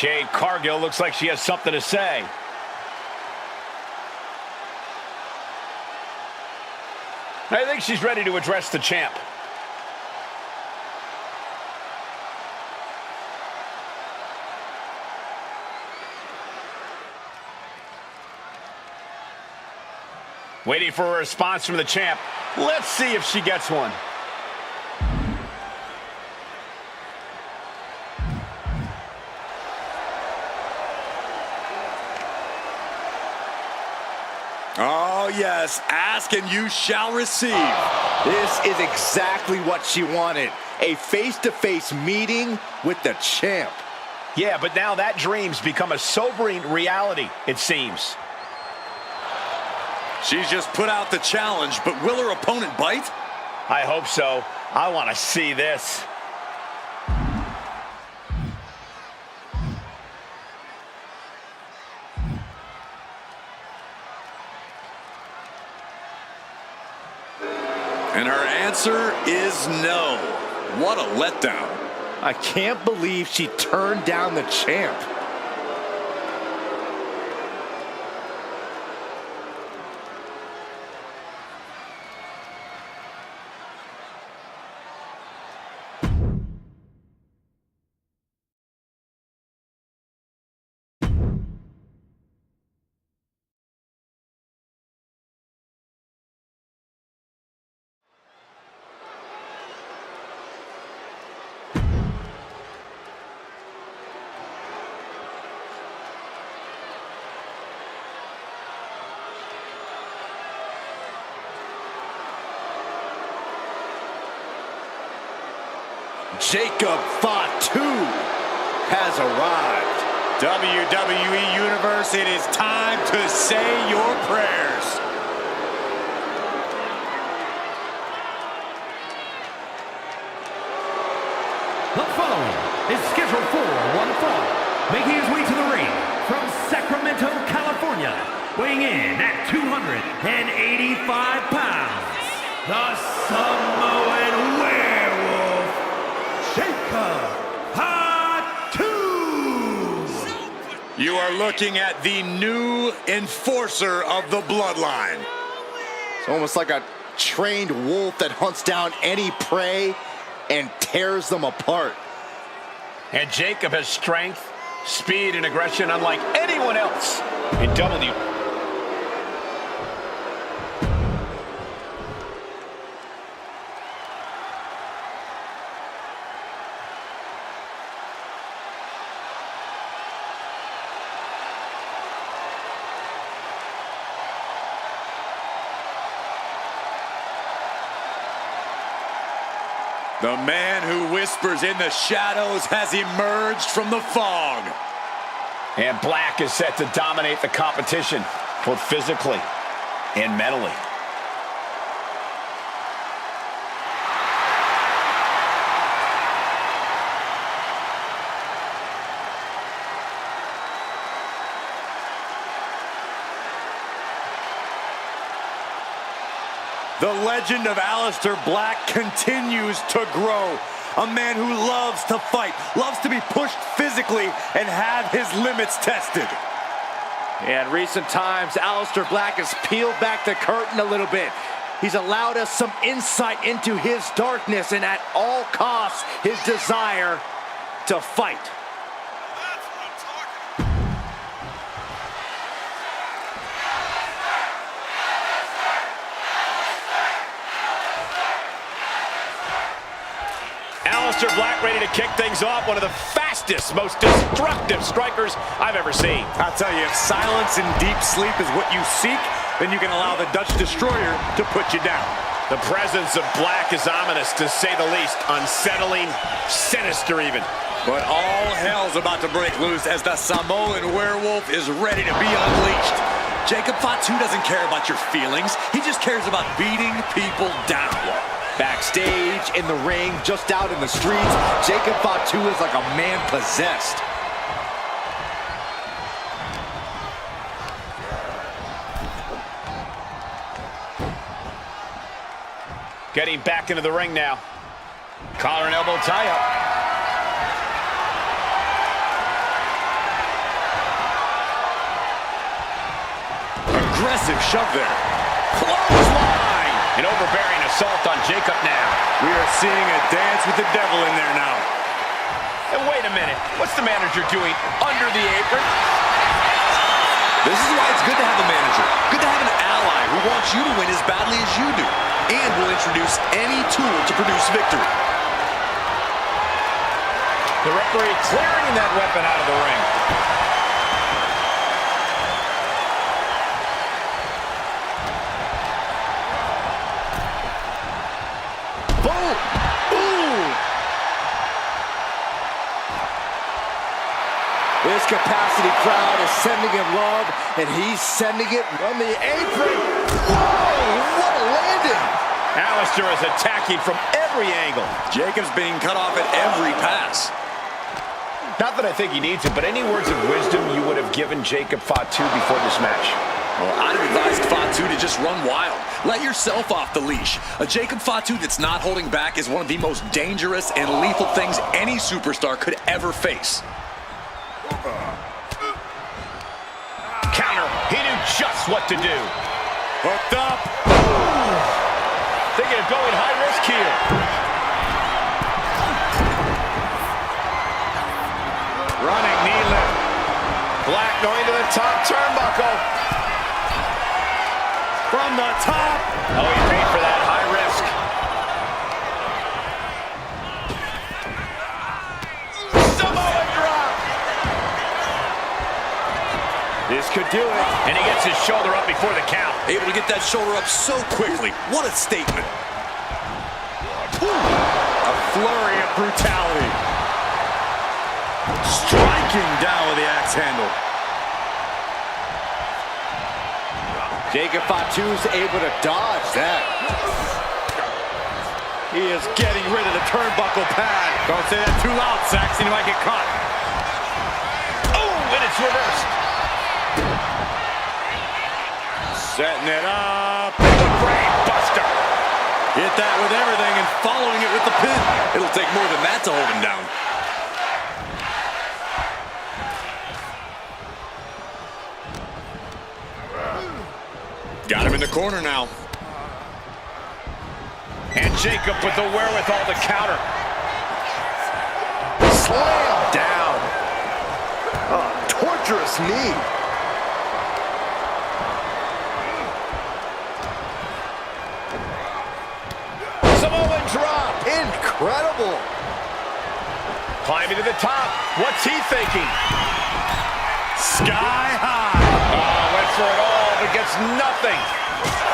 Jade Cargill looks like she has something to say. I think she's ready to address the champ. Waiting for a response from the champ. Let's see if she gets one. Oh, yes. Ask and you shall receive. This is exactly what she wanted. A face-to-face meeting with the champ. Yeah, but now that dream's become a sobering reality, it seems. She's just put out the challenge, but will her opponent bite? I hope so. I want to see this. And her answer is no. What a letdown. I can't believe she turned down the champ. Jacob Fatu has arrived. WWE Universe, it is time to say your prayers. The following is scheduled for one fall, making his way to the ring from Sacramento, California, weighing in at 285 pounds, the Samoan Werewolf, Jacob Fatu. You are looking at the new enforcer of the Bloodline. It's almost like a trained wolf that hunts down any prey and tears them apart. And Jacob has strength, speed, and aggression unlike anyone else in W. The man who whispers in the shadows has emerged from the fog. And Black is set to dominate the competition, both physically and mentally. The legend of Aleister Black continues to grow. A man who loves to fight, loves to be pushed physically, and have his limits tested. In recent times, Aleister Black has peeled back the curtain a little bit. He's allowed us some insight into his darkness and at all costs, his desire to fight. Aleister Black ready to kick things off. One of the fastest, most destructive strikers I've ever seen. I'll tell you, if silence and deep sleep is what you seek, then you can allow the Dutch Destroyer to put you down. The presence of Black is ominous, to say the least. Unsettling, sinister even. But all hell's about to break loose as the Samoan Werewolf is ready to be unleashed. Jacob Fatu doesn't care about your feelings. He just cares about beating people down. Backstage, in the ring, just out in the streets, Jacob Fatu is like a man possessed. Getting back into the ring now. Collar and elbow tie-up. aggressive shove there. Clothesline! An overbearing assault on Jacob now. We are seeing a dance with the devil in there now. And wait a minute, what's the manager doing under the apron? This is why it's good to have a manager. Good to have an ally who wants you to win as badly as you do. And will introduce any tool to produce victory. The referee clearing that weapon out of the ring. Boom! Ooh! This capacity crowd is sending him love, and he's sending it from the apron. Whoa! What a landing! Alistair is attacking from every angle. Jacob's being cut off at every pass. Not that I think he needs it, but any words of wisdom you would have given Jacob Fatu before this match? Well, I'd have advised Fatu to just run wild. Let yourself off the leash. A Jacob Fatu that's not holding back is one of the most dangerous and lethal things any superstar could ever face. Counter. He knew just what to do. Hooked up. Thinking of going high risk here. Running knee lift. Black going to the top turnbuckle. From the top. Oh, he paid for that high risk. Samoa drop. This could do it. And he gets his shoulder up before the count. Able to get that shoulder up so quickly. What a statement. Ooh. A flurry of brutality. Striking down with the axe handle. Jacob Fatu's able to dodge that. He is getting rid of the turnbuckle pad. Don't say that too loud, Saxon. You might get caught. Oh, and it's reversed. Setting it up. The brain buster. Hit that with everything and following it with the pin. It'll take more than that to hold him down. Got him in the corner now. And Jacob with the wherewithal to counter. Slam down. Oh, torturous knee. Samoan drop. Incredible. Climbing to the top. What's he thinking? Sky high. Oh, went for it all, but gets nothing.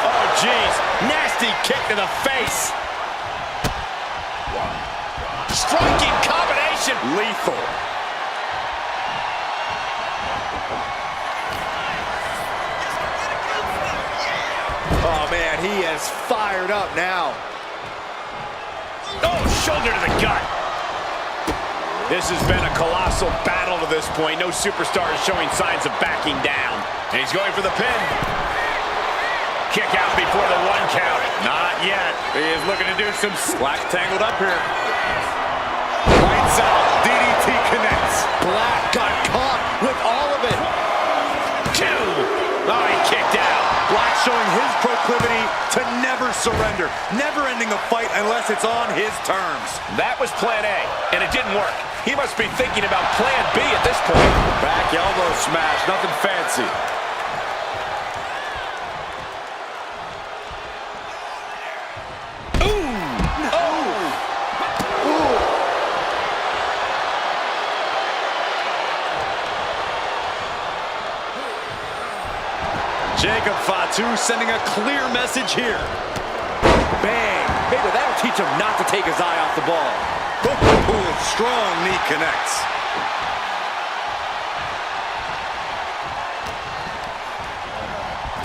Oh, geez. Nasty kick to the face. Striking combination. Lethal. Oh, man, he is fired up now. Oh, shoulder to the gut. This has been a colossal battle to this point. No superstar is showing signs of backing down. And he's going for the pin. Kick out before the 1 count. Not yet. He is looking to do some slack tangled up here. Lights out. DDT connects. Black got caught with all of it. 2. Oh, he kicked out. Black showing his proclivity to never surrender. Never ending a fight unless it's on his terms. That was plan A, and it didn't work. He must be thinking about plan B at this point. Back elbow smash, nothing fancy. Jacob Fatu sending a clear message here. Bang. Maybe that'll teach him not to take his eye off the ball. Ooh, strong knee connects.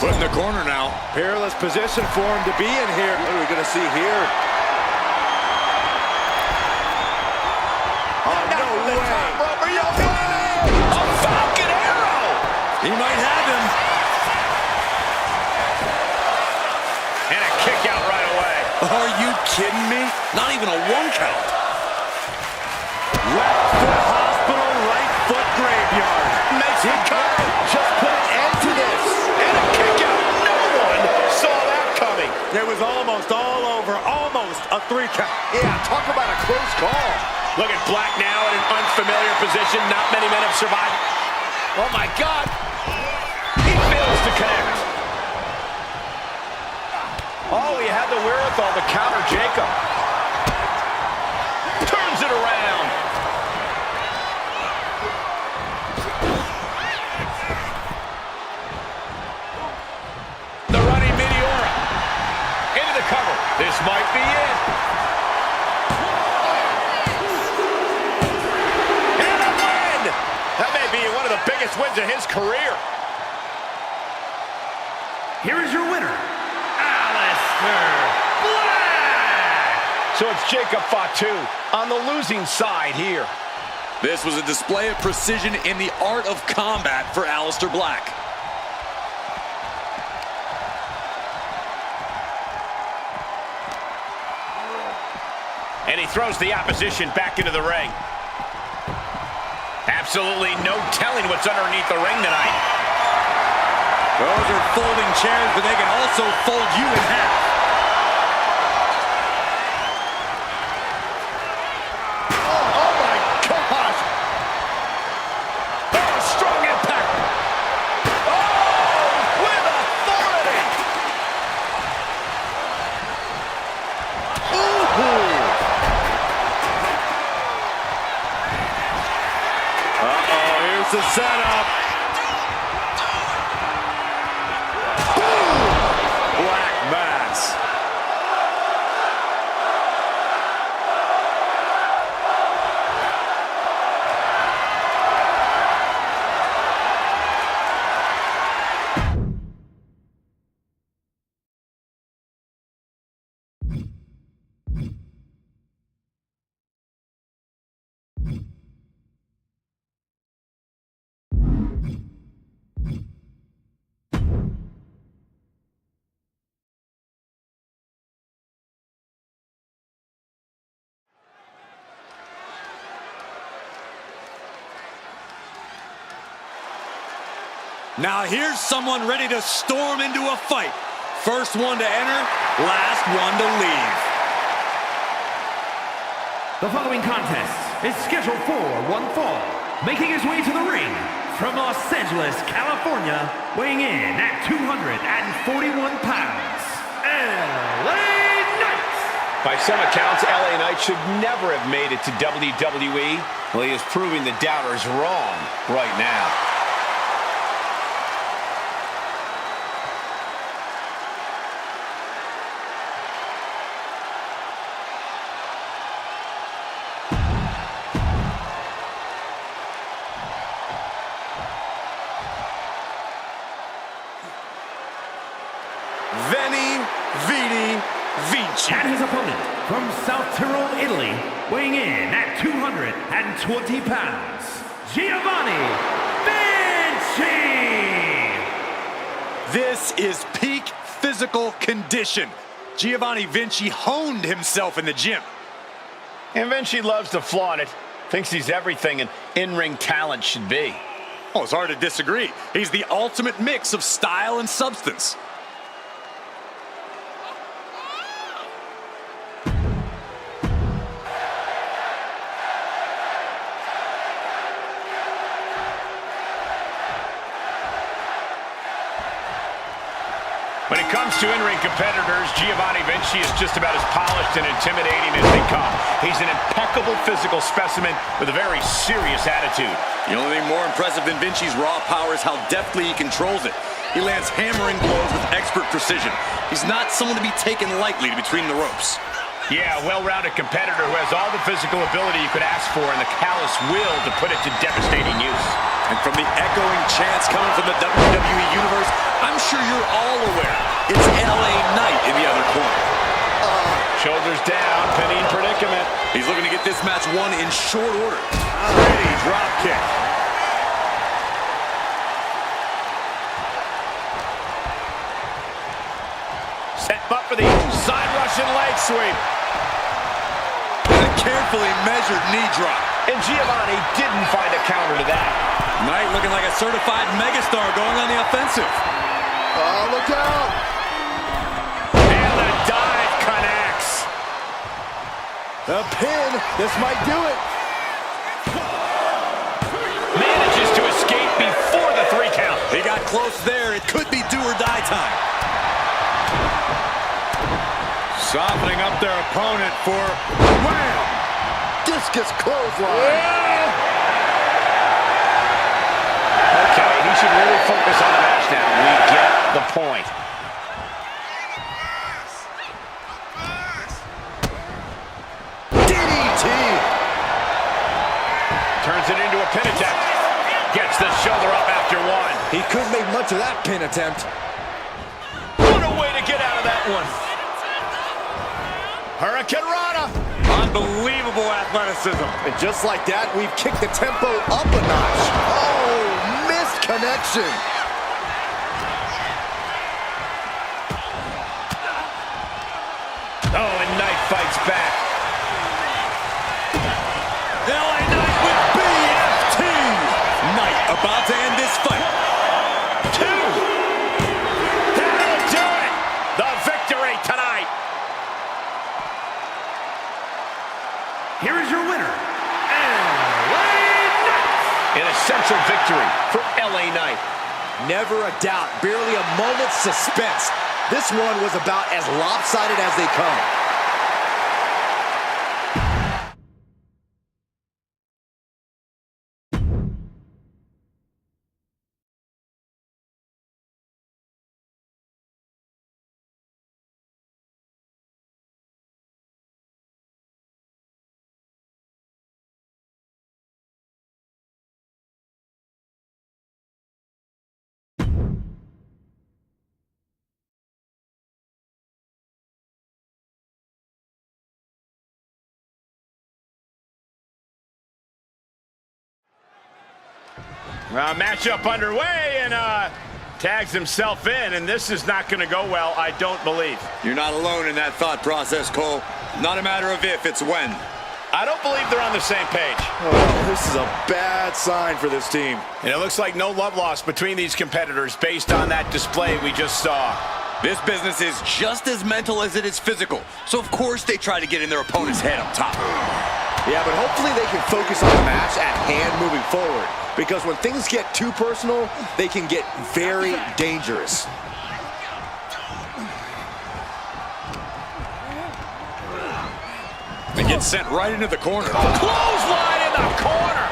Put in the corner now. Peerless position for him to be in here. What are we going to see here? Oh, no way. A Falcon Arrow. He might have him. And a kick out right away. Are you kidding me? Not even a 1 count. Left foot hospital, right foot graveyard. Makes it go. Just put an end to this. And a kick out. 3 count. Yeah, talk about a close call. Look at Black now in an unfamiliar position. Not many men have survived. Oh, my God. He fails to connect. Oh, he had the wherewithal to counter Jacob. Turns it around. The running Meteora. Into the cover. This might be it. And a win! That may be one of the biggest wins of his career. Here is your winner, Black! So it's Jacob Fatu on the losing side here. This was a display of precision in the art of combat for Aleister Black. And he throws the opposition back into the ring. Absolutely no telling what's underneath the ring tonight. Those are folding chairs, but they can also fold you in half. Oh my gosh! Oh, strong impact. Oh, with authority! Ooh! Uh-oh, here's the setup. Black Mass. Now here's someone ready to storm into a fight. First one to enter, last one to leave. The following contest is scheduled for one fall. Making his way to the ring from Los Angeles, California, weighing in at 241 pounds, LA Knight. By some accounts, LA Knight should never have made it to WWE. Well, he is proving the doubters wrong right now. And his opponent from South Tyrol, Italy, weighing in at 220 pounds, Giovanni Vinci! This is peak physical condition. Giovanni Vinci honed himself in the gym. And Vinci loves to flaunt it. Thinks he's everything an in-ring talent should be. Oh, it's hard to disagree. He's the ultimate mix of style and substance. When it comes to in-ring competitors, Giovanni Vinci is just about as polished and intimidating as they come. He's an impeccable physical specimen with a very serious attitude. The only thing more impressive than Vinci's raw power is how deftly he controls it. He lands hammering blows with expert precision. He's not someone to be taken lightly between the ropes. Yeah, a well-rounded competitor who has all the physical ability you could ask for and the callous will to put it to devastating use. And from the echoing chants coming from the WWE Universe, I'm sure you're all aware it's LA Knight in the other corner. Shoulders down, penny in predicament. He's looking to get this match won in short order. Ready, drop kick. Set up for the side Russian leg sweep. And a carefully measured knee drop. And Giovanni didn't find a counter to that. Knight looking like a certified megastar going on the offensive. Oh, look out! And the dive connects. The pin. This might do it. Manages to escape before the 3 count. He got close there. It could be do or die time. Softening up their opponent for wham! Discus clothesline. Okay, he should really focus on the match now. We get the point. DDT. Turns it into a pin attempt. Gets the shoulder up after 1. He couldn't make much of that pin attempt. What a way to get out of that one. Hurricane Rana. Unbelievable athleticism. And just like that, we've kicked the tempo up a notch. Oh, missed connection. Oh, and Knight fights back. LA Knight with BFT. Knight about to end this fight. 2. That'll do it. The victory tonight. Here is your winner, LA Knight. An essential victory for LA Knight. Never a doubt, barely a moment's suspense. This one was about as lopsided as they come. Matchup underway, and tags himself in, and this is not going to go well, I don't believe. You're not alone in that thought process, Cole. Not a matter of if, it's when. I don't believe they're on the same page. Oh, this is a bad sign for this team. And it looks like no love lost between these competitors based on that display we just saw. This business is just as mental as it is physical, so of course they try to get in their opponent's head up top. Yeah, but hopefully they can focus on the match at hand moving forward. Because when things get too personal, they can get very dangerous. And gets sent right into the corner. Clothesline in the corner!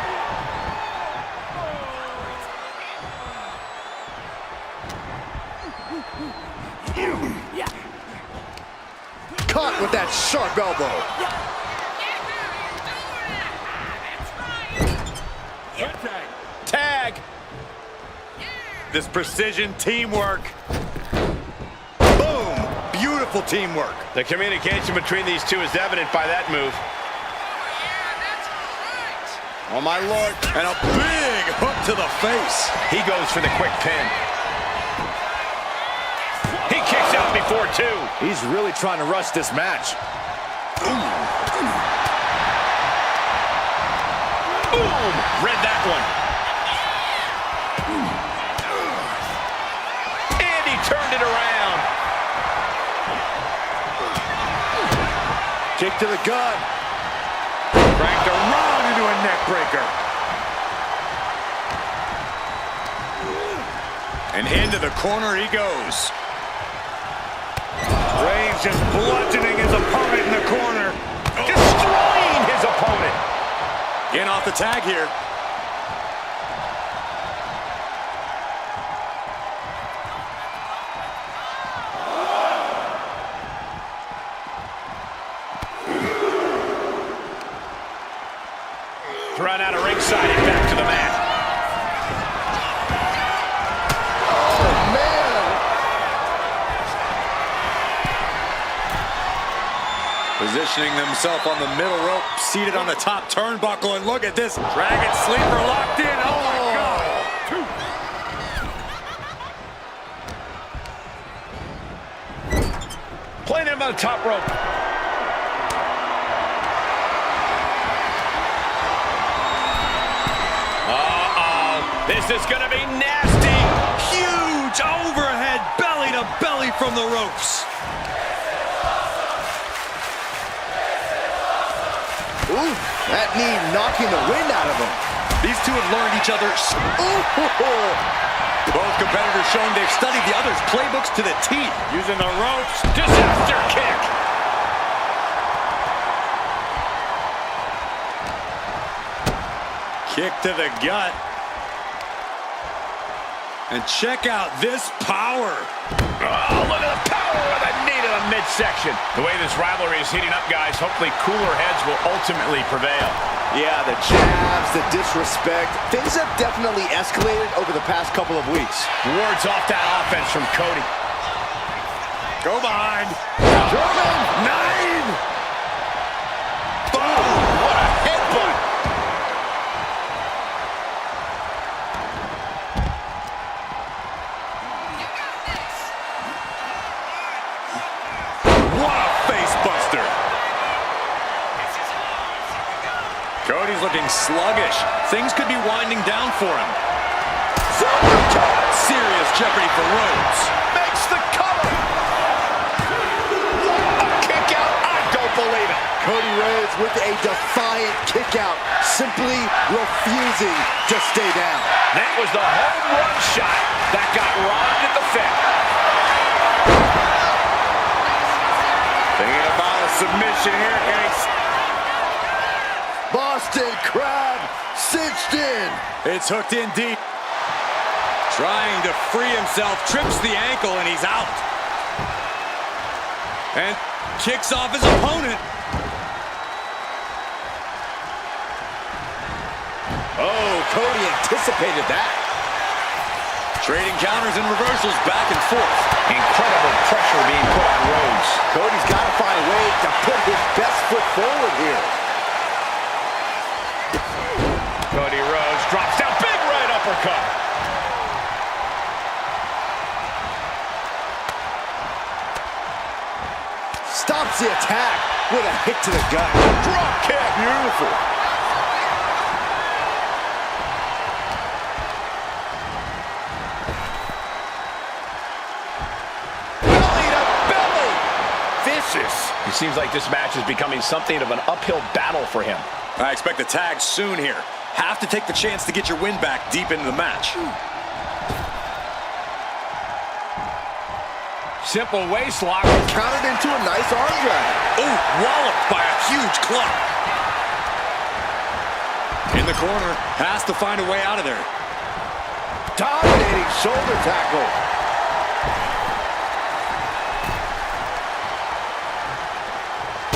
Caught with that sharp elbow. Tag! This precision teamwork. Boom! Beautiful teamwork. The communication between these two is evident by that move. Oh my Lord. And a big hook to the face. He goes for the quick pin. He kicks out before 2. He's really trying to rush this match. Boom! Read that one. And he turned it around. Kick to the gut. Cranked around into a neck breaker. And into the corner he goes. Reigns just bludgeoning his opponent in the corner. Destroying his opponent. In off the tag here. Thrown out of ringside and back to the mat. Oh, man. Positioning themselves on the middle rope, seated on the top turnbuckle, and look at this. Dragon sleeper locked in. Oh, my God. Playing him on the top rope. This is going to be nasty. Huge overhead belly to belly from the ropes. Ooh, that knee knocking the wind out of him. These two have learned each other. Both competitors showing they've studied the other's playbooks to the teeth. Using the ropes. Disaster kick. Kick to the gut. And check out this power. Oh, look at the power of the knee to the midsection. The way this rivalry is heating up, guys, hopefully cooler heads will ultimately prevail. Yeah, the jabs, the disrespect. Things have definitely escalated over the past couple of weeks. Wards off that offense from Cody. Go behind. German 9! Boom! What a headbutt! What a face buster. Cody's looking sluggish. Things could be winding down for him. Serious jeopardy for Rhodes. Makes the cover! A kick out! I don't believe it! Cody Rhodes with a defiant kick out, simply refusing to stay down. That was the home run shot that got robbed at the Fed. Thinking about a submission here, guys. Boston Crab cinched in. It's hooked in deep. Trying to free himself, trips the ankle, and he's out. And kicks off his opponent. Oh, Cody anticipated that. Trading counters and reversals back and forth. Incredible pressure being put on Rhodes. Cody's got to find a way to put his best foot forward here. Cody Rhodes drops down, big right uppercut. Stops the attack with a hit to the gut. Drop kick. Beautiful. Belly to belly. Vicious. It seems like this match is becoming something of an uphill battle for him. I expect a tag soon here. Have to take the chance to get your win back deep into the match. Simple waist lock. Countered into a nice arm drag. Oh, walloped by a huge club. In the corner, has to find a way out of there. Dominating shoulder tackle.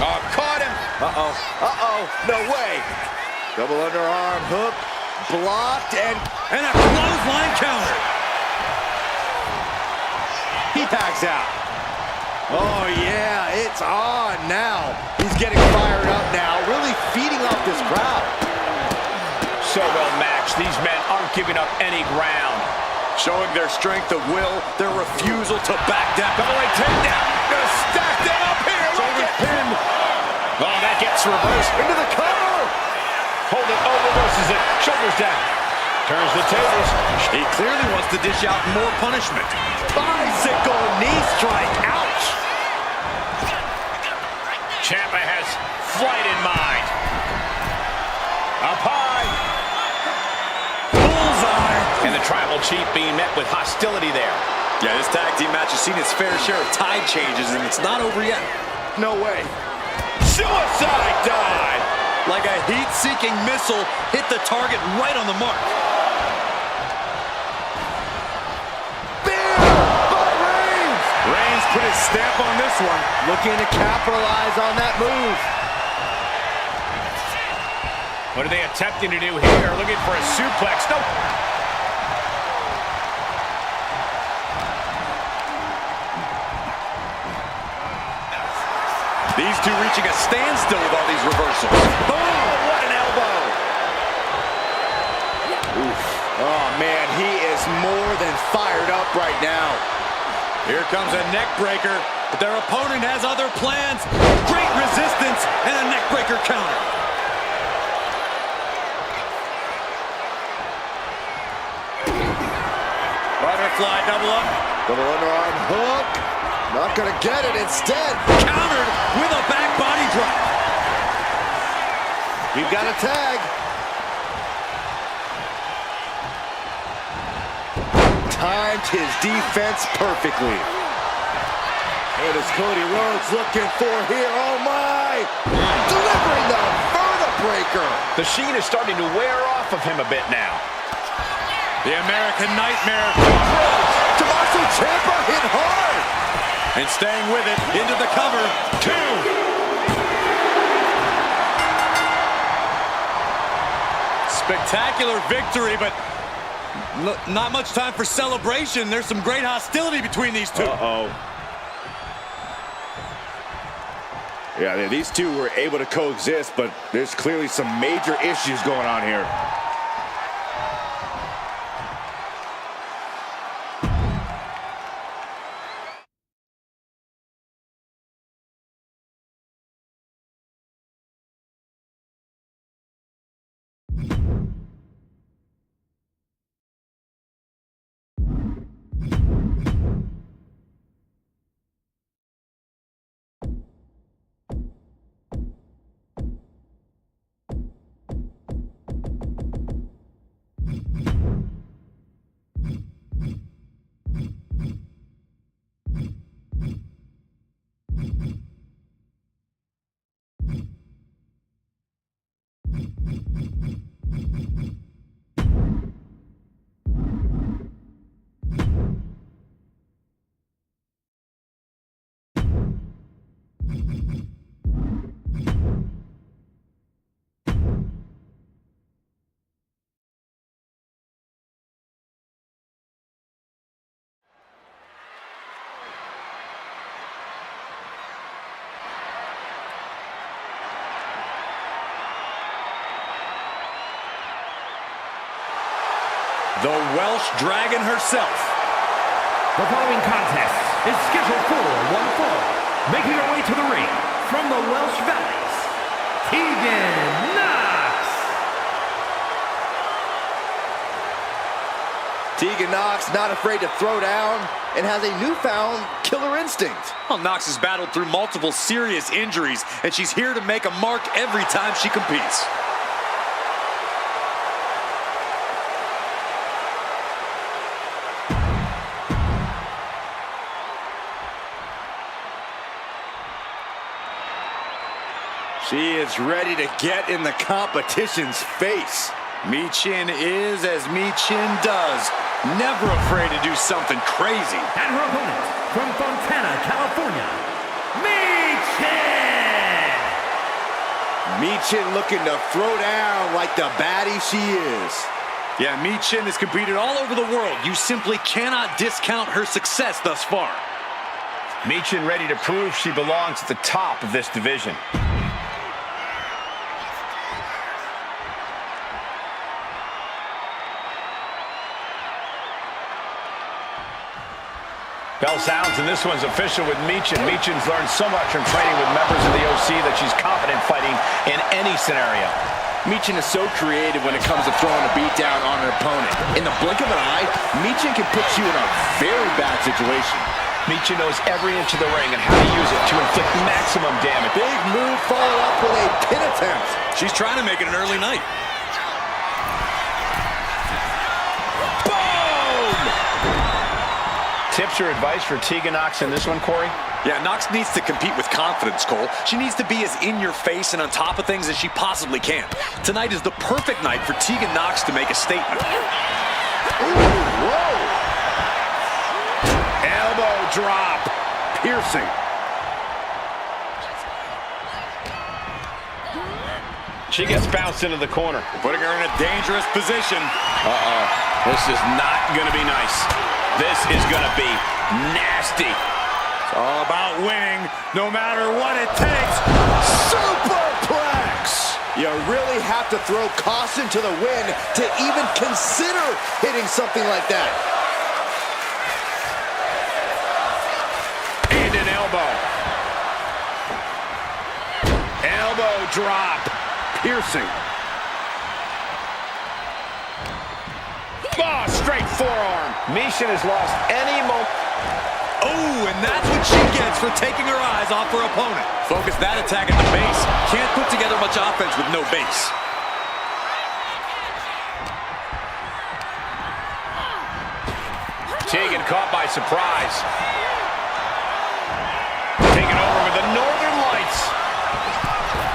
Oh, caught him. Uh-oh. Uh-oh. No way. Double underarm hook. Blocked and a clothesline counter. he tags out. Oh, yeah. It's on now. He's getting fired up now. Really feeding off this crowd. So well matched. These men aren't giving up any ground. Showing their strength of will, their refusal to back down. Double leg takedown. Gonna stack them up here. Look at him. Oh, that gets reversed. Into the cover. Hold it. Oh, reverses it. Shoulders down. Turns the tables. He clearly wants to dish out more punishment. Bicycle knee strike. Ouch. Ciampa has flight in mind. Up high. Bullseye. And the tribal chief being met with hostility there. Yeah, this tag team match has seen its fair share of tide changes, and it's not over yet. No way. Suicide dive. Like a heat-seeking missile, hit the target right on the mark. Reigns put his stamp on this one. Looking to capitalize on that move. What are they attempting to do here? Looking for a suplex. Nope. These two reaching a standstill with all these reversals. Boom! What an elbow. Oof. Oh, man, he is more than fired up right now. Here comes a neck breaker, but their opponent has other plans. Great resistance and a neck breaker counter. Butterfly double up. Double underarm hook. Not gonna get it instead. Countered with a back body drop. We've got a tag. Timed his defense perfectly. What is Cody Rhodes looking for here? Oh my! Delivering the vertebreaker. The sheen is starting to wear off of him a bit now. The American Nightmare. Tommaso Ciampa hit hard. And staying with it into the cover. 2. Spectacular victory, but not much time for celebration. There's some great hostility between these two. Uh-oh. Yeah, these two were able to coexist, but there's clearly some major issues going on here. The Welsh Dragon herself. The following contest is scheduled for one fall. Making her way to the ring from the Welsh Valleys, Tegan Knox. Tegan Knox not afraid to throw down and has a newfound killer instinct. Well, Knox has battled through multiple serious injuries, and she's here to make a mark every time she competes. She is ready to get in the competition's face. Michin is as Michin does. Never afraid to do something crazy. And her opponent from Fontana, California, Michin! Michin looking to throw down like the baddie she is. Yeah, Michin has competed all over the world. You simply cannot discount her success thus far. Michin ready to prove she belongs at the top of this division. Bell sounds, and this one's official with Michin. Michin's learned so much from training with members of the OC that she's confident fighting in any scenario. Michin is so creative when it comes to throwing a beat down on an opponent. In the blink of an eye, Michin can put you in a very bad situation. Michin knows every inch of the ring and how to use it to inflict maximum damage. Big move followed up with a pin attempt. She's trying to make it an early night. Tips or advice for Tegan Knox in this one, Corey? Yeah, Knox needs to compete with confidence, Cole. She needs to be as in your face and on top of things as she possibly can. Tonight is the perfect night for Tegan Knox to make a statement. Ooh, whoa! Elbow drop. Piercing. She gets bounced into the corner. Putting her in a dangerous position. This is not going to be nice. This is going to be nasty. It's all about winning, no matter what it takes. Superplex! You really have to throw caution to the wind to even consider hitting something like that. And an elbow. Elbow drop. Piercing. Oh, straight forearm. Michin has lost any moment. Oh, and that's what she gets for taking her eyes off her opponent. Focus that attack at the base. Can't put together much offense with no base. Tegan caught by surprise. Taking over with the Northern Lights.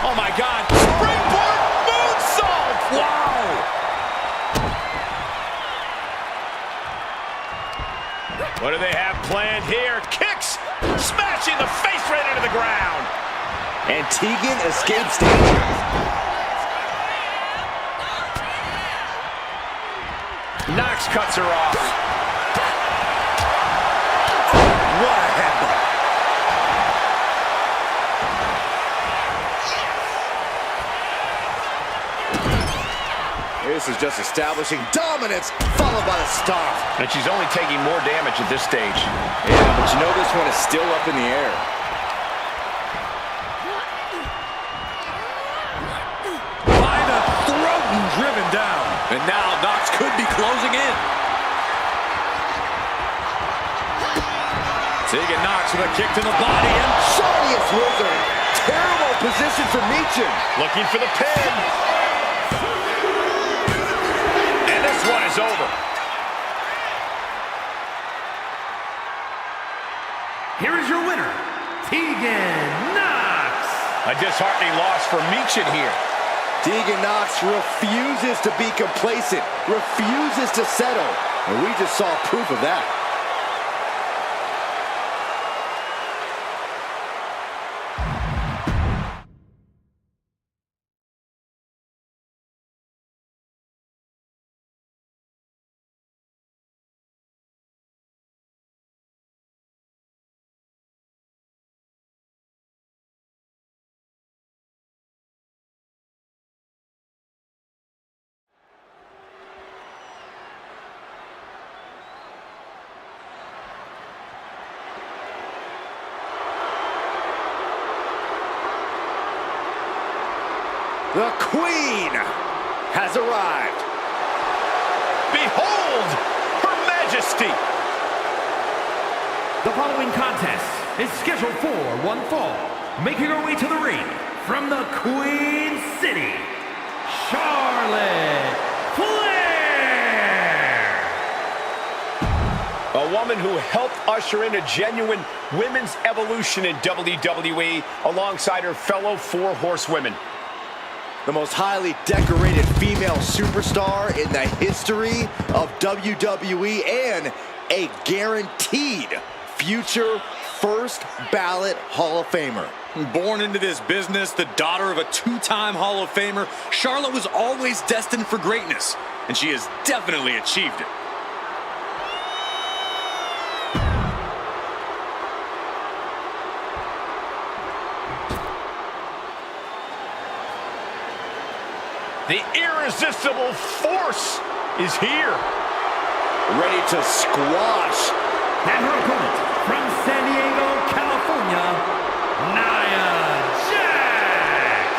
Oh my God. Springboard moonsault. Wow. What do they have planned here? Kicks. Smashing the face right into the ground. And Tegan escapes danger. Knox cuts her off. What a headbutt. This is just establishing dominance, followed by the stomp. And she's only taking more damage at this stage. Yeah, but you know this one is still up in the air. By the throat and driven down. And now Knox could be closing in. Tegan Knox with a kick to the body and Shiniest Wizard. Terrible position for Meechin. Looking for the pin. And this one is over. Here is your winner, Tegan Knox. A disheartening loss for Meechin here. Tegan Knox refuses to be complacent, refuses to settle. And we just saw proof of that. The Queen has arrived. Behold, Her Majesty. The following contest is scheduled for one fall. Making her way to the ring from the Queen City, Charlotte Flair. A woman who helped usher in a genuine women's evolution in WWE alongside her fellow four horsewomen. The most highly decorated female superstar in the history of WWE and a guaranteed future first ballot Hall of Famer. Born into this business, the daughter of a two-time Hall of Famer, Charlotte was always destined for greatness, and she has definitely achieved it. The irresistible force is here. Ready to squash. And her opponent from San Diego, California, Nia Jax.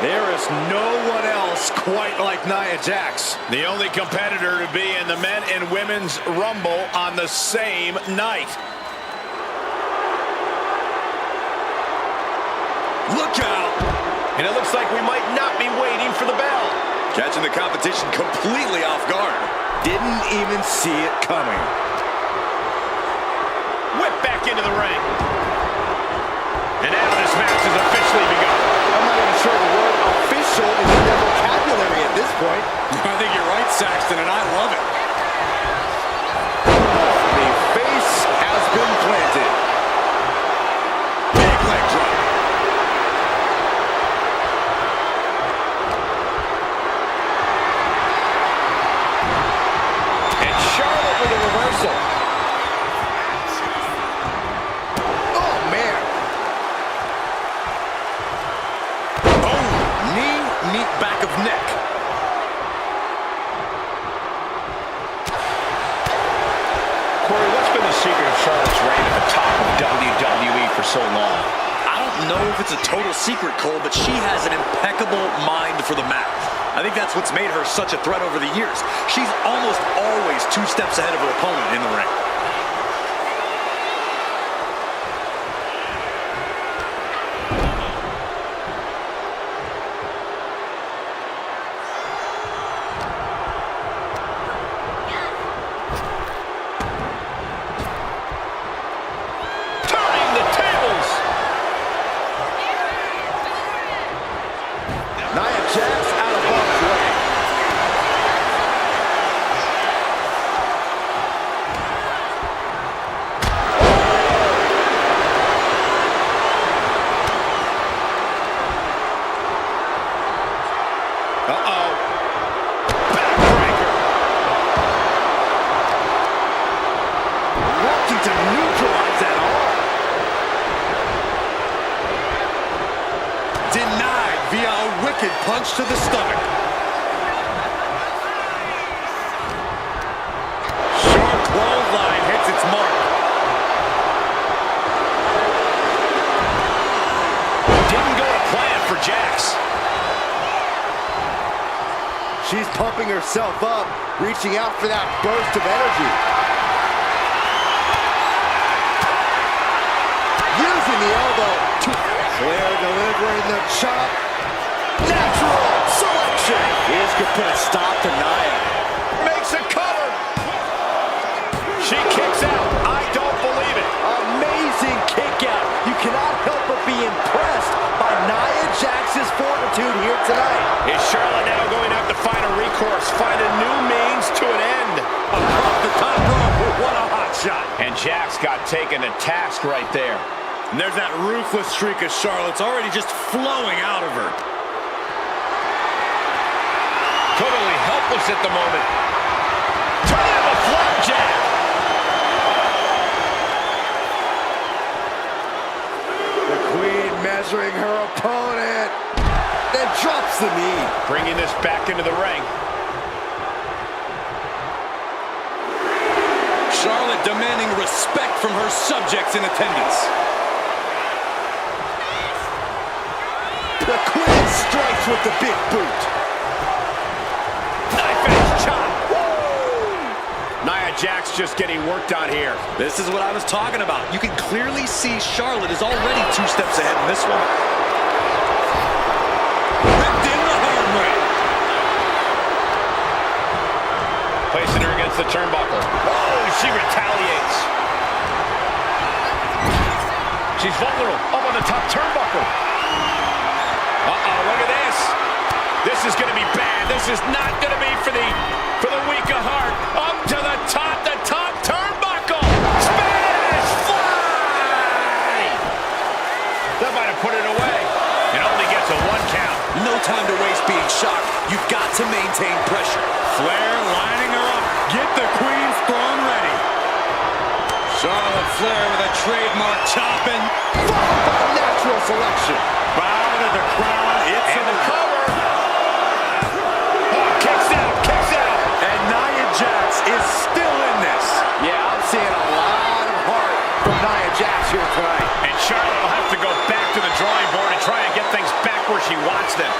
There is no one else quite like Nia Jax. The only competitor to be in the men and women's rumble on the same night. Look out! And it looks like we might not be waiting for the bell. Catching the competition completely off guard. Didn't even see it coming. Whip back into the ring. And now this match has officially begun. I'm not even sure the word official is in their vocabulary at this point. I think you're right, Saxton, and I love it. The face has been planted. Big leg drop. And Charlotte with a reversal. Oh, man. Oh, knee back of neck. Corey, what's been the secret of Charlotte's reign at the top of WWE for so long? I don't know if it's a total secret, Cole, but she has an impeccable mind for the mat. I think that's what's made her such a threat over the years. She's almost always 2 steps ahead of her opponent in the ring. Wicked punch to the stomach. Short clothesline hits its mark. Didn't go to plan for Jax. She's pumping herself up, reaching out for that burst of energy. Using the elbow. Flair delivering the chop. Natural selection. This could put a stop to Nia. Makes a cover. She kicks out. I don't believe it. Amazing kick out. You cannot help but be impressed by Nia Jax's fortitude here tonight. Is Charlotte now going to have to find a recourse, find a new means to an end? Across the top rope. What a hot shot. And Jax got taken to task right there. And there's that ruthless streak of Charlotte's already just flowing out of her. Totally helpless at the moment. Turn him a flapjack. The Queen measuring her opponent. Then drops the knee. Bringing this back into the ring. Charlotte demanding respect from her subjects in attendance. The Queen strikes with the big boot. Knife edge chop. Woo! Nia Jax just getting worked on here. This is what I was talking about. You can clearly see Charlotte is already 2 steps ahead in this one. Ripped in the hard way. Placing her against the turnbuckle. Oh, she retaliates. She's vulnerable. Up on the top turnbuckle. Uh-oh, look at this. This is going to be bad. This is not going to be for the weak of heart. Up to the top turnbuckle. Spanish fly. That might have put it away. It only gets a 1 count. No time to waste being shocked. You've got to maintain pressure. Flair lining her up. Get the Queen's throne ready. Charlotte Flair with a trademark chopping. Followed by natural selection. Bow to the crown. It's And in the cover. Oh, kicks out. And Nia Jax is still in this. Yeah, I'm seeing a lot of heart from Nia Jax here tonight. And Charlotte will have to go back to the drawing board and try and get things back where she wants them.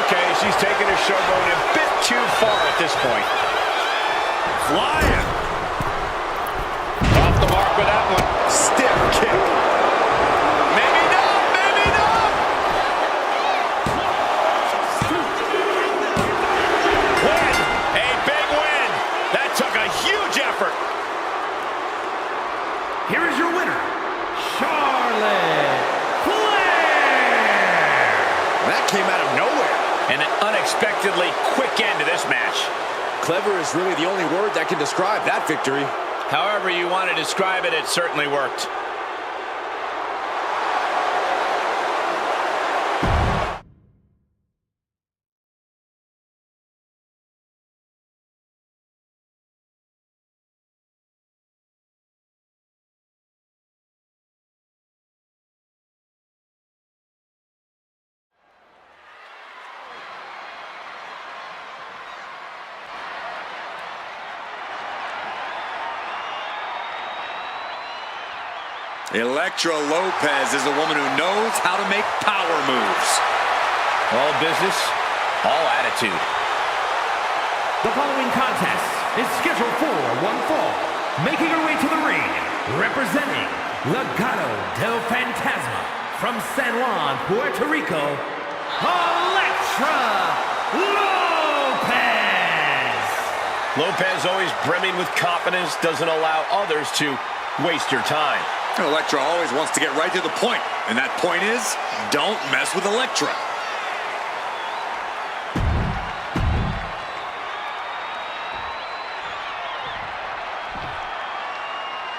Okay, she's taking her showboat a bit too far at this point. Flying. Off the mark with that one. Stiff kick. Maybe not. Win. A big win. That took a huge effort. Here is your winner, Charlotte Flair. That came out of nowhere. And an unexpectedly quick end to this match. Clever is really the only word that can describe that victory. However you want to describe it, it certainly worked. Elektra Lopez is a woman who knows how to make power moves. All business, all attitude. The following contest is scheduled for one fall. Making her way to the ring, representing Legado del Fantasma from San Juan, Puerto Rico, Elektra Lopez. Lopez always brimming with confidence, doesn't allow others to waste your time. Elektra always wants to get right to the point, and that point is, don't mess with Elektra.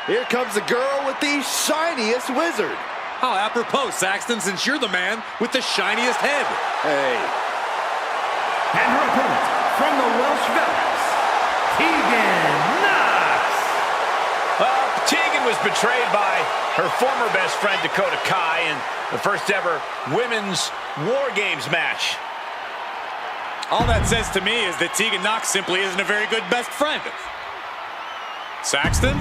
Here comes the girl with the shiniest wizard. How apropos, Saxton, since you're the man with the shiniest head. Hey. And her opponent from the Welsh Valleys, Tegan Knox. Well, Tegan was betrayed by her former best friend Dakota Kai in the first ever women's War Games match. All that says to me is that Tegan Nox simply isn't a very good best friend. Saxton?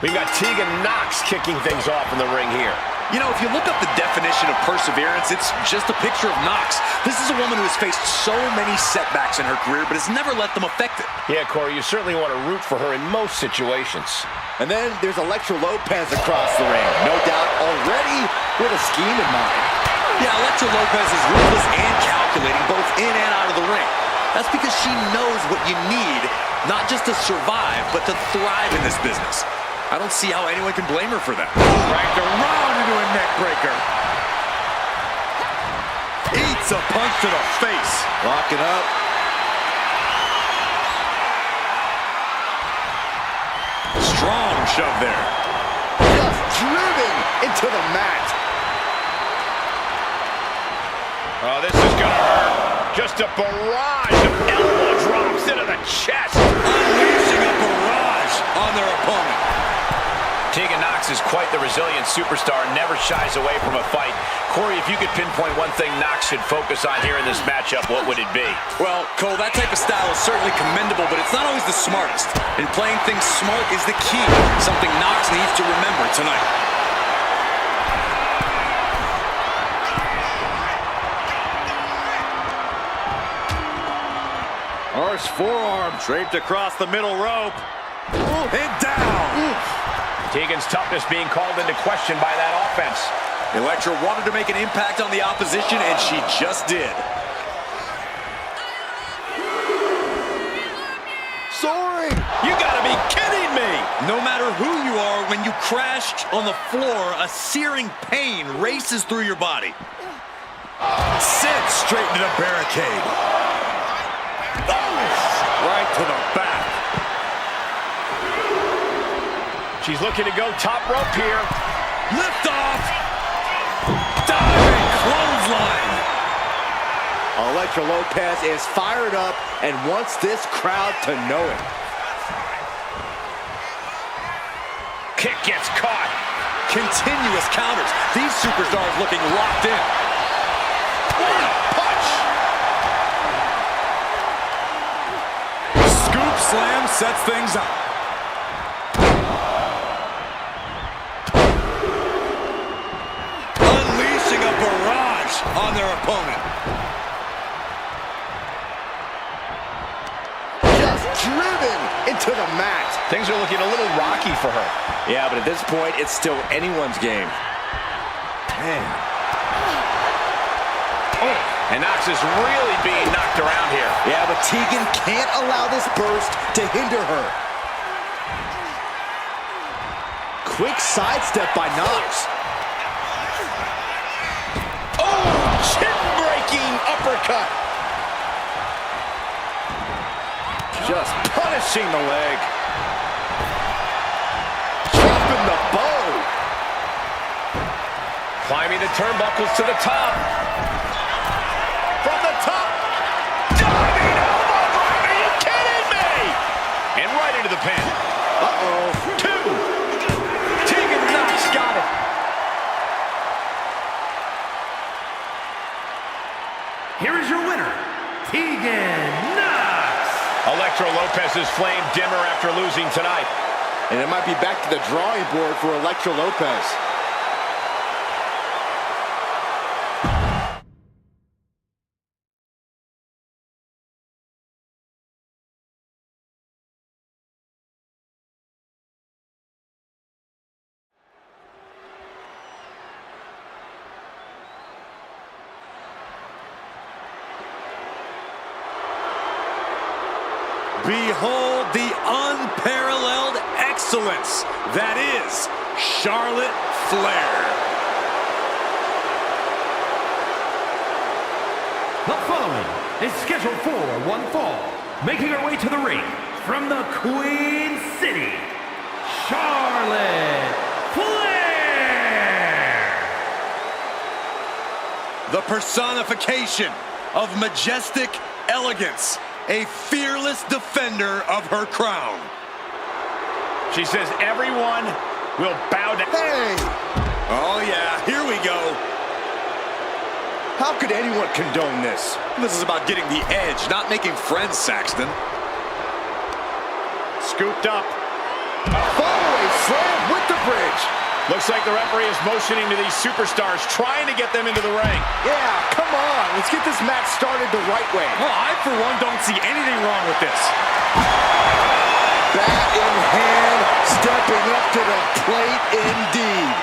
We've got Tegan Nox kicking things off in the ring here. You know, if you look up the definition of perseverance, it's just a picture of Nox. This is a woman who has faced so many setbacks in her career, but has never let them affect it. Yeah, Corey, you certainly want to root for her in most situations. And then there's Elektra Lopez across the ring. No doubt already with a scheme in mind. Yeah, Elektra Lopez is ruthless and calculating both in and out of the ring. That's because she knows what you need, not just to survive, but to thrive in this business. I don't see how anyone can blame her for that. Dragged around into a neck breaker. Eats a punch to the face. Locking up. Strong shove there. Just driven into the mat. Oh, this is gonna hurt. Just a barrage of elbow drops into the chest. Unleashing a barrage on their opponent. Tegan Nox is quite the resilient superstar and never shies away from a fight. Corey, if you could pinpoint one thing Nox should focus on here in this matchup, what would it be? Well, Cole, that type of style is certainly commendable, but it's not always the smartest. And playing things smart is the key, something Nox needs to remember tonight. Horse forearm draped across the middle rope. And down. Tegan's toughness being called into question by that offense. Elektra wanted to make an impact on the opposition, and she just did. Soaring! You gotta be kidding me! No matter who you are, when you crash on the floor, a searing pain races through your body. Sent straight into the barricade. Right to the back. She's looking to go top rope here. Lift off. Diving clothesline. Elektra Lopez is fired up and wants this crowd to know it. Kick gets caught. Continuous counters. These superstars looking locked in. What a punch! Scoop slam sets things up. Unleashing a barrage on their opponent. Just driven into the mat. Things are looking a little rocky for her. Yeah, but at this point, it's still anyone's game. Man. And Nox is really being knocked around here. Yeah, but Tegan can't allow this burst to hinder her. Quick sidestep by Nox. Oh, chin-breaking uppercut. Just punishing the leg. Dropping the bow. Climbing the turnbuckles to the top. From the top. Diving elbow drop. Are you kidding me? And right into the pin. Uh-oh. 2. Tegan Nox got it. Here is your winner, Tegan Nox. Elektra Lopez's flame dimmer after losing tonight. And it might be back to the drawing board for Elektra Lopez. Behold the unparalleled excellence that is Charlotte Flair. The following is scheduled for one fall. Making her way to the ring from the Queen City, Charlotte Flair. The personification of majestic elegance. A fearless defender of her crown. She says everyone will bow down. Hey! Oh yeah, here we go. How could anyone condone this? This is about getting the edge, not making friends, Saxton. Scooped up. Follow-away slam with the bridge. Looks like the referee is motioning to these superstars, trying to get them into the ring. Yeah, come on. Let's get this match started the right way. Well, I, for one, don't see anything wrong with this. Bat in hand, stepping up to the plate indeed.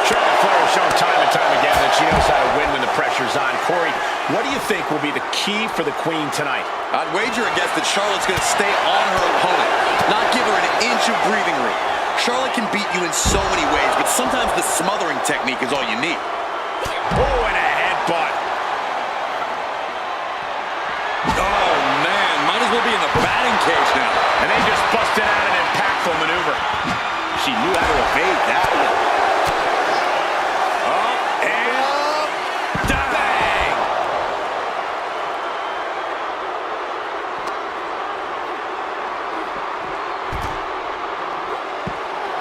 Charlotte Flair has shown time and time again that she knows how to win when the pressure's on. Corey, what do you think will be the key for the Queen tonight? I'd wager against that Charlotte's going to stay on her opponent, not give her an inch of breathing room. Charlotte can beat you in so many ways, but sometimes the smothering technique is all you need. Oh, and a headbutt. Oh, man, might as well be in the batting cage now. And they just busted out an impactful maneuver. She knew how to evade that one.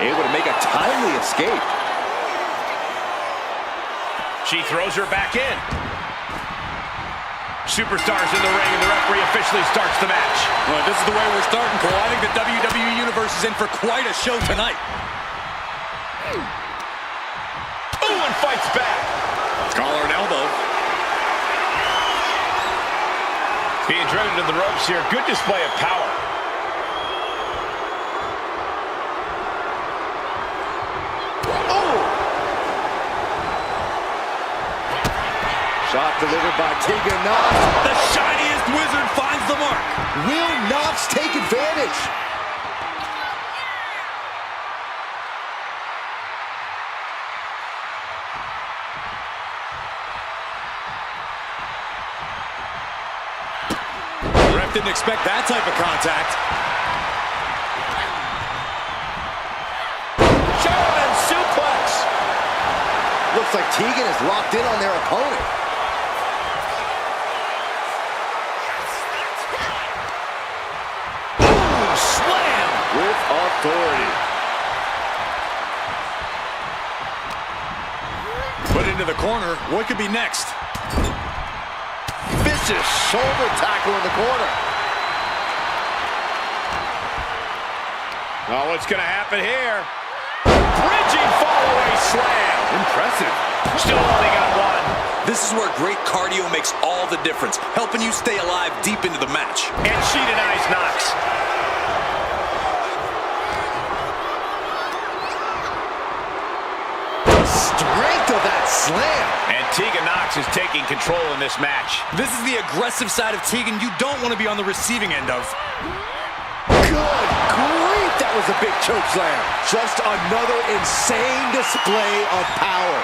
Able to make a timely escape. She throws her back in. Superstars in the ring, and the referee officially starts the match. Well, this is the way we're starting, Cole. I think the WWE Universe is in for quite a show tonight. Ooh, and fights back. Collar and elbow. Being driven to the ropes here. Good display of power. Shot delivered by Tegan Knox. The shiniest wizard finds the mark. Will Knox take advantage? The ref didn't expect that type of contact. German suplex. Looks like Tegan is locked in on their opponent. With authority. Put into the corner. What could be next? Vicious shoulder tackle in the corner. Oh, what's going to happen here? Bridging fall-away slam. Impressive. Still only got one. This is where great cardio makes all the difference, helping you stay alive deep into the match. And she denies Knox. Strength of that slam. And Tegan Knox is taking control in this match. This is the aggressive side of Tegan you don't want to be on the receiving end of. Good grief, that was a big choke slam. Just another insane display of power.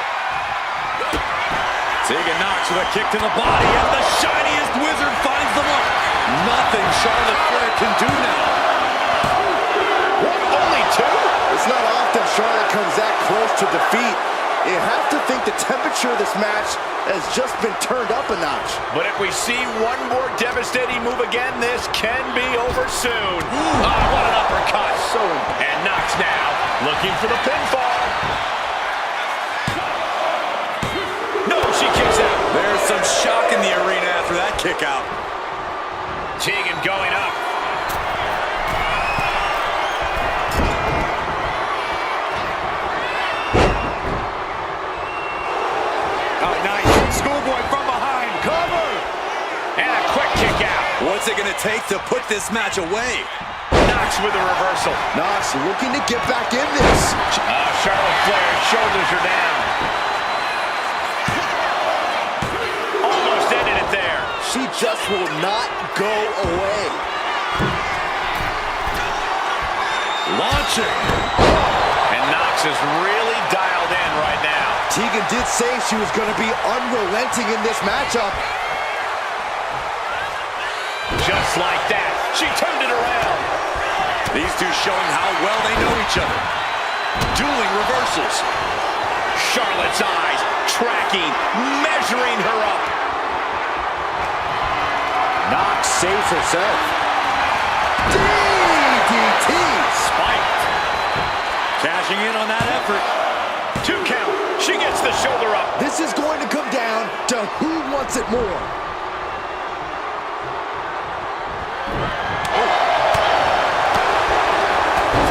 Tegan Knox with a kick to the body, and the shiniest wizard finds the mark. Nothing Charlotte Flair can do now. What, only two? It's not often Charlotte comes that close to defeat. You have to think the temperature of this match has just been turned up a notch. But if we see one more devastating move again, this can be over soon. Ah, what an uppercut. And Knox now looking for the pinfall. No, she kicks out. There's some shock in the arena after that kick out. Tegan going up. What's it going to take to put this match away? Knox with a reversal. Knox looking to get back in this. Charlotte Flair shoulders her down. Almost ended it there. She just will not go away. Launching. And Knox is really dialed in right now. Tegan did say she was going to be unrelenting in this matchup. Just like that, she turned it around. These two showing how well they know each other. Dueling reversals. Charlotte's eyes tracking, measuring her up. Knox saves herself. DDT! Spiked. Cashing in on that effort. 2 count. She gets the shoulder up. This is going to come down to who wants it more.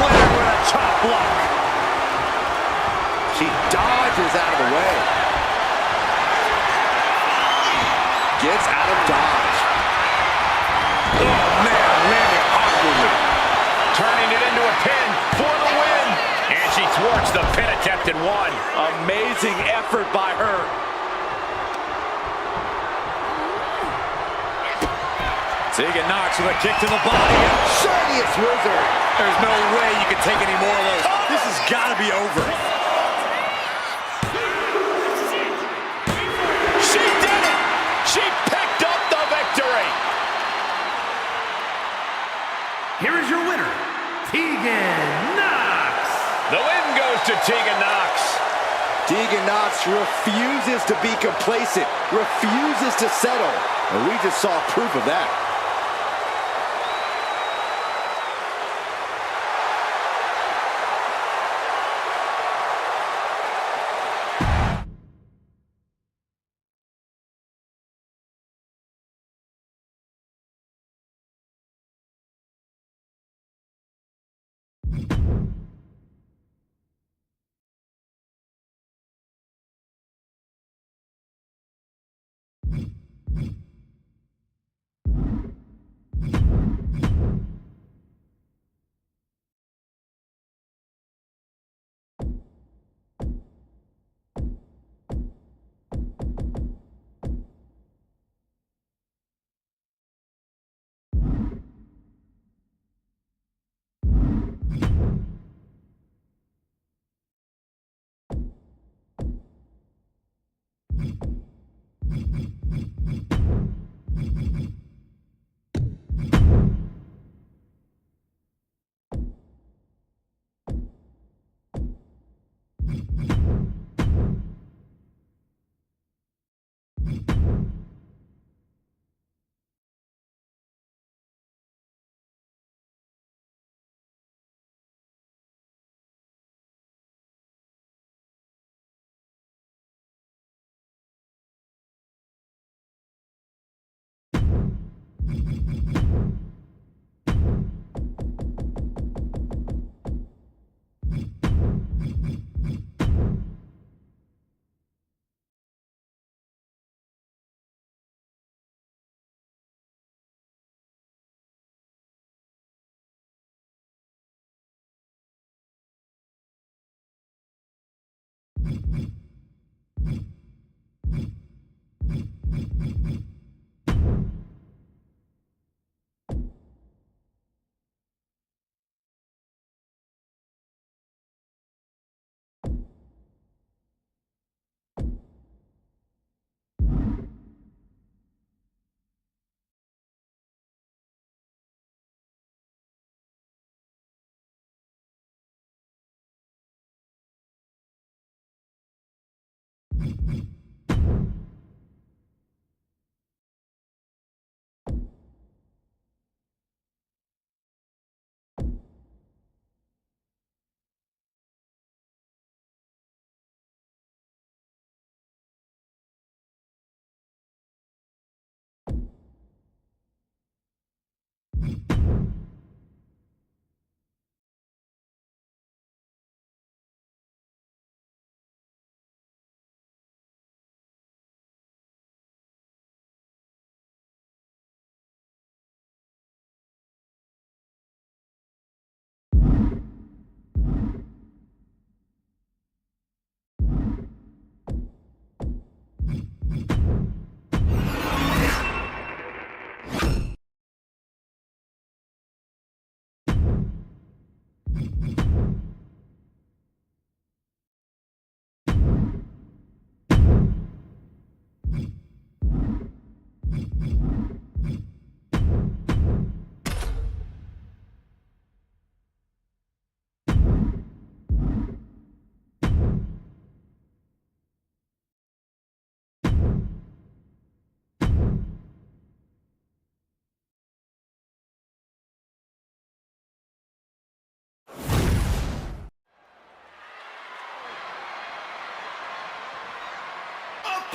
Flair with a chop block. She dodges out of the way. Gets out of dodge. Oh, man, landing awkwardly. Turning it into a pin for the win. And she thwarts the pin attempt and won. Amazing effort by her. Tegan Knox with a kick to the body. Shiniest wizard. There's no way you can take any more of those. This has got to be over. She did it! She picked up the victory! Here is your winner, Tegan Knox. The win goes to Tegan Knox. Tegan Knox refuses to be complacent, refuses to settle. And we just saw proof of that. The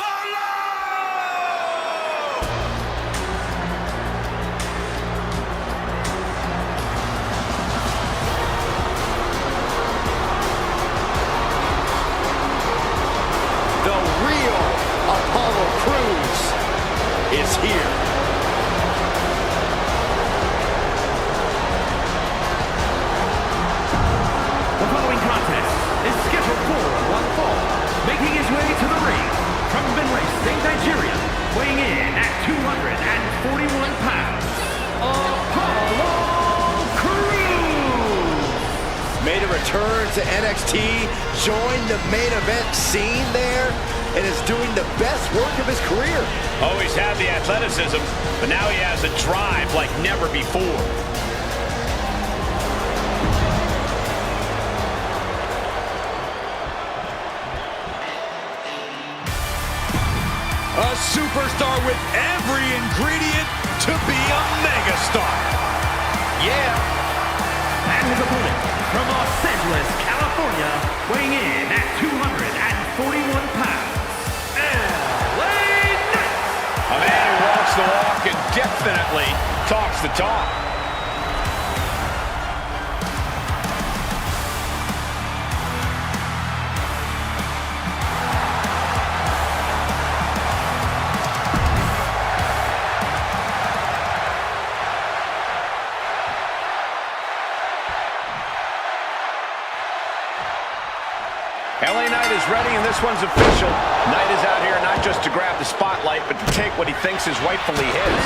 real Apollo Crews is here. The following contest is scheduled for one fall. Making his way to the ring from Benue State, Nigeria, weighing in at 241 pounds, Apollo Crews! Made a return to NXT, joined the main event scene there, and is doing the best work of his career. Always had the athleticism, but now he has a drive like never before. A superstar with every ingredient to be a megastar. Yeah. And his opponent from Los Angeles, California, weighing in at 241 pounds, LA Knight. A man who walks the walk and definitely talks the talk. LA Knight is ready, and this one's official. Knight is out here not just to grab the spotlight, but to take what he thinks is rightfully his.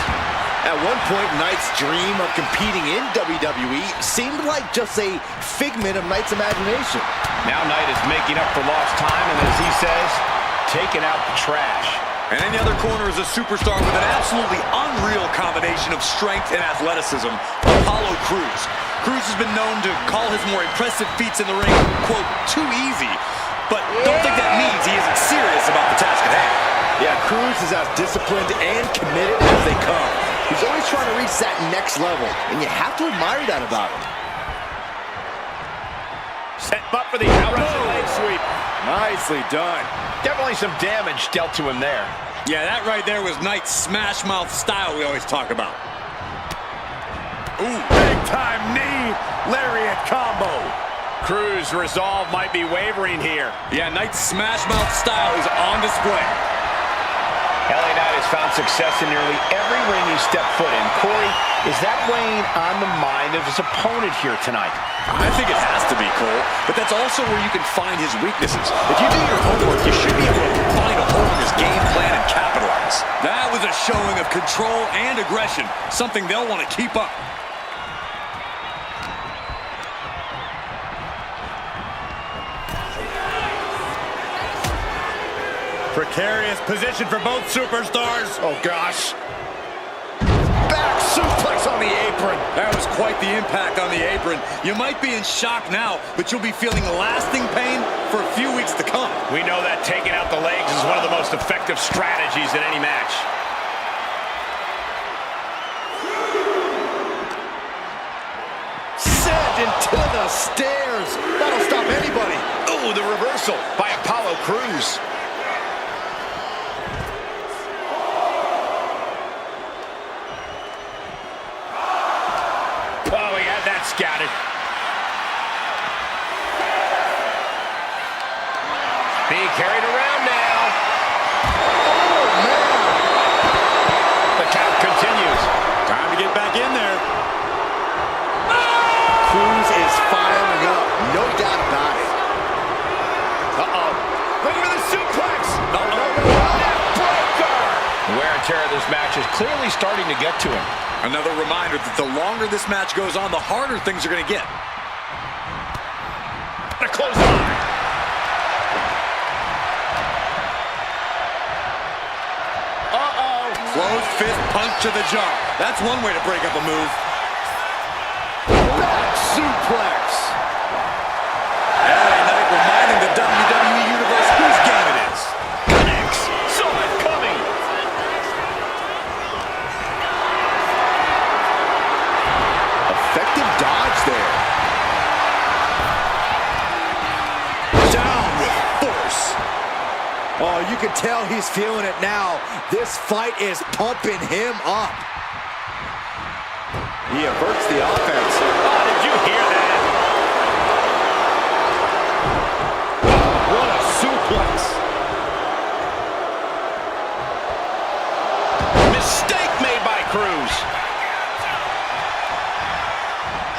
At one point, Knight's dream of competing in WWE seemed like just a figment of Knight's imagination. Now Knight is making up for lost time, and as he says, taking out the trash. And in the other corner is a superstar with an absolutely unreal combination of strength and athleticism, Apollo Crews. Crews has been known to call his more impressive feats in the ring, quote, too easy. But don't think that means he isn't serious about the task at hand. Yeah, Crews is as disciplined and committed as they come. He's always trying to reach that next level, and you have to admire that about him. Set up for the outright leg sweep. Nicely done. Definitely some damage dealt to him there. Yeah, that right there was Knight's smash mouth style we always talk about. Ooh, big time knee, lariat combo. Crews' resolve might be wavering here. Yeah, Knight's smash mouth style is on display. LA Knight has found success in nearly every ring he's stepped foot in. Corey, is that weighing on the mind of his opponent here tonight? I think it has to be, Cole, but that's also where you can find his weaknesses. If you do your homework, you should be able to find a hole in his game plan and capitalize. That was a showing of control and aggression, something they'll want to keep up. Precarious position for both superstars. Oh, gosh. Back suplex on the apron. That was quite the impact on the apron. You might be in shock now, but you'll be feeling lasting pain for a few weeks to come. We know that taking out the legs is one of the most effective strategies in any match. Sent into the stairs. That'll stop anybody. Oh, the reversal by Apollo Crews. Oh, he had that scouted. Being carried around now. Oh, man. The count continues. Time to get back in there. Crews is firing up. No doubt about it. Uh-oh. Look at the suplex. Uh-oh. Neckbreaker. The wear and tear of this match is clearly starting to get to him. Another reminder that the longer this match goes on, the harder things are going to get. A close line. Uh-oh. Closed fist punch to the jaw. That's one way to break up a move. Back suplex. LA Knight reminding the WWE Universe whose game it is. Connects. Saw it coming. Effective dodge there. Down with force. Oh, you can tell Oh, he's feeling it now. This fight is pumping him up. He averts the offense. Oh, did you hear that? What a suplex. Mistake made by Cruz.